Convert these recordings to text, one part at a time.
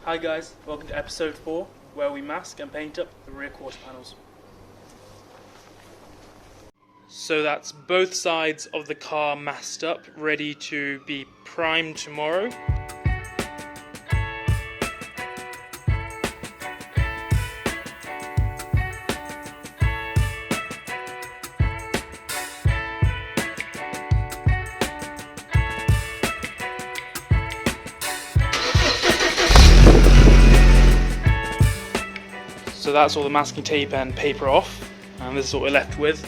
Hi guys, welcome to episode 4, where we mask and paint up the rear quarter panels. So that's both sides of the car masked up, ready to be primed tomorrow. So that's all the masking tape and paper off, and this is what we're left with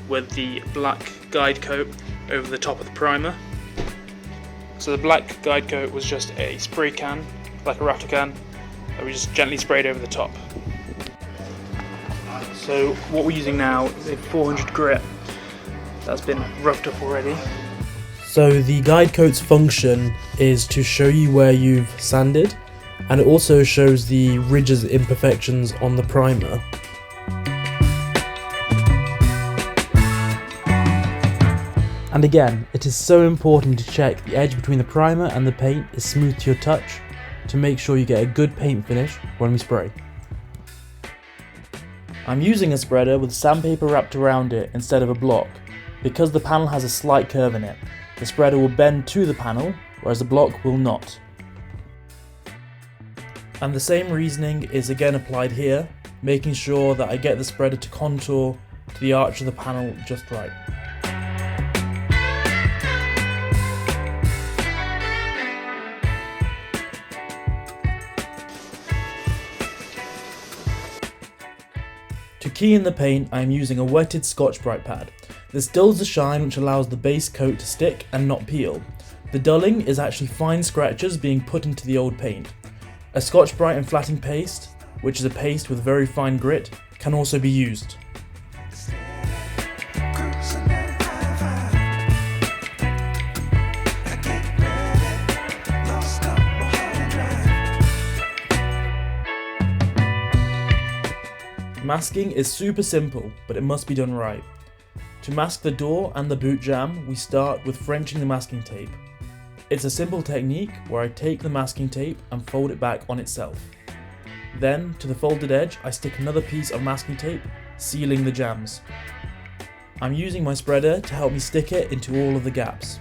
the black guide coat over the top of the primer. So the black guide coat was just a spray can, like a Raptor can, that we just gently sprayed over the top. So what we're using now is a 400 grit that's been roughed up already. So the guide coat's function is to show you where you've sanded, and it also shows the ridges and imperfections on the primer. And again, it is so important to check the edge between the primer and the paint is smooth to your touch to make sure you get a good paint finish when we spray. I'm using a spreader with sandpaper wrapped around it instead of a block, because the panel has a slight curve in it. The spreader will bend to the panel, whereas the block will not. And the same reasoning is again applied here, making sure that I get the spreader to contour to the arch of the panel just right. To key in the paint, I am using a wetted Scotch-Brite pad. This dulls the shine, which allows the base coat to stick and not peel. The dulling is actually fine scratches being put into the old paint. A Scotch-Brite and flatting paste, which is a paste with very fine grit, can also be used. Masking is super simple, but it must be done right. To mask the door and the boot jamb, we start with Frenching the masking tape. It's a simple technique where I take the masking tape and fold it back on itself. Then, to the folded edge, I stick another piece of masking tape, sealing the jambs. I'm using my spreader to help me stick it into all of the gaps.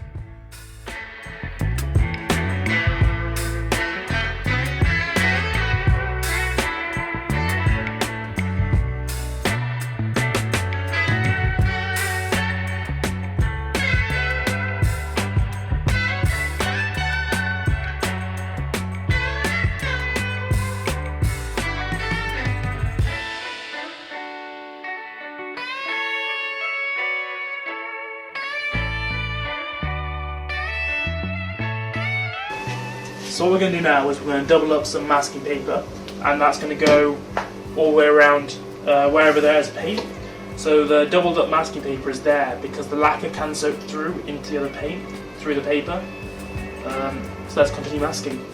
So what we're going to do now is we're going to double up some masking paper, and that's going to go all the way around wherever there is paint. So the doubled up masking paper is there because the lacquer can soak through into the other paint, through the paper. So let's continue masking.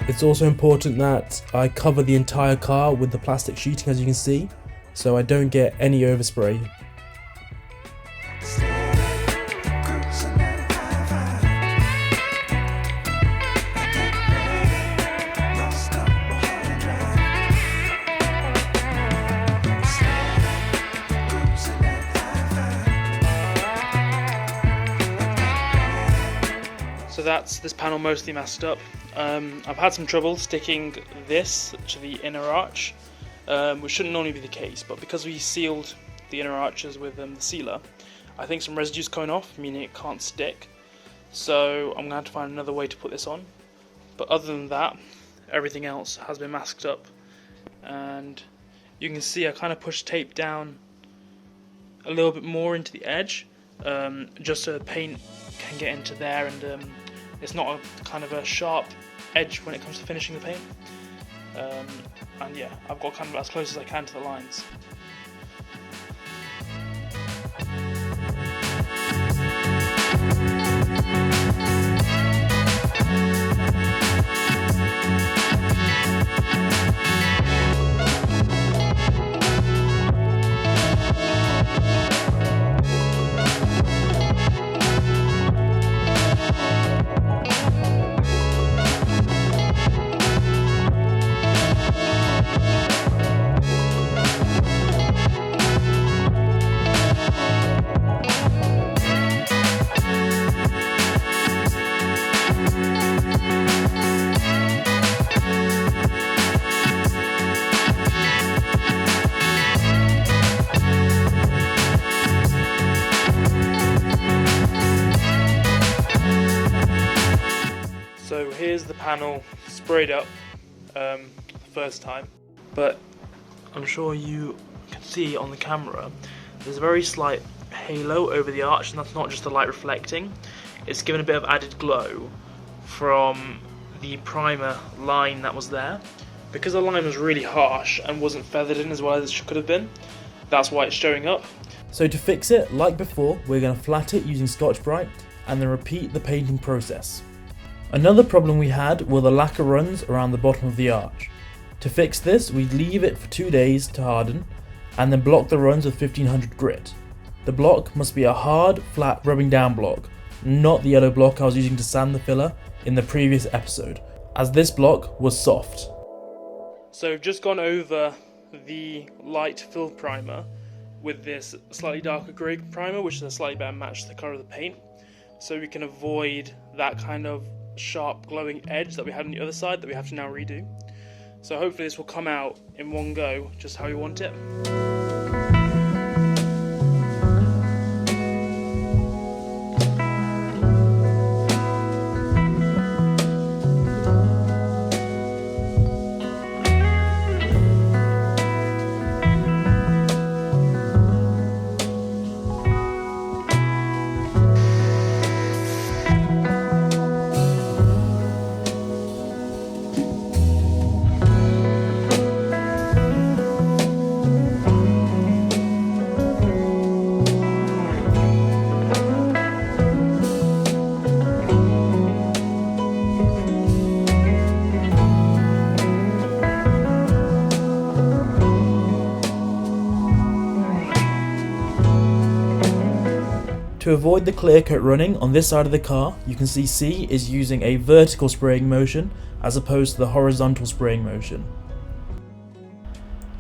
It's also important that I cover the entire car with the plastic sheeting, as you can see, so I don't get any overspray. So that's this panel mostly masked up. I've had some trouble sticking this to the inner arch, which shouldn't normally be the case, but because we sealed the inner arches with the sealer, I think some residue's coming off, meaning it can't stick. So I'm going to have to find another way to put this on. But other than that, everything else has been masked up. And you can see I kind of pushed tape down a little bit more into the edge, just so the paint can get into there, and it's not a kind of a sharp edge when it comes to finishing the paint. And yeah, I've got kind of as close as I can to the lines. here's the panel sprayed up the first time, but I'm sure you can see on the camera there's a very slight halo over the arch, and that's not just the light reflecting, it's given a bit of added glow from the primer line that was there. Because the line was really harsh and wasn't feathered in as well as it could have been, that's why it's showing up. So to fix it, like before, we're going to flat it using Scotch-Brite and then repeat the painting process. Another problem we had were the lacquer runs around the bottom of the arch. To fix this, we leave it for 2 days to harden and then block the runs with 1500 grit. The block must be a hard, flat, rubbing down block, not the yellow block I was using to sand the filler in the previous episode, as this block was soft. So we've just gone over the light fill primer with this slightly darker grey primer, which is a slightly better match to the colour of the paint, so we can avoid that kind of sharp glowing edge that we had on the other side that we have to now redo. So hopefully this will come out in one go just how we want it. To avoid the clear coat running on this side of the car, you can see C is using a vertical spraying motion as opposed to the horizontal spraying motion.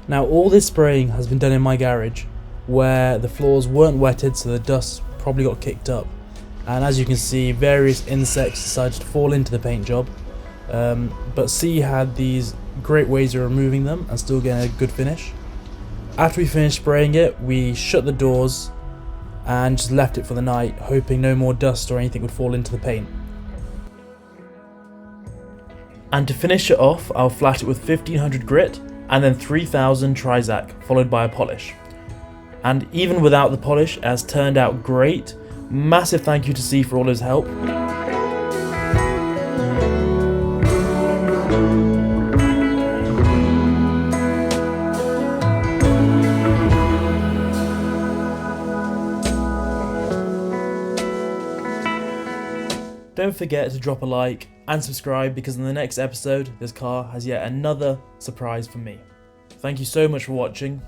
Now all this spraying has been done in my garage, where the floors weren't wetted, so the dust probably got kicked up. And as you can see, various insects decided to fall into the paint job, but C had these great ways of removing them and still getting a good finish. After we finished spraying it, we shut the doors and just left it for the night, hoping no more dust or anything would fall into the paint. And to finish it off, I'll flat it with 1500 grit and then 3000 Trizac, followed by a polish. And even without the polish, it has turned out great. Massive thank you to C for all his help. Don't forget to drop a like and subscribe, because in the next episode this car has yet another surprise for me. Thank you so much for watching.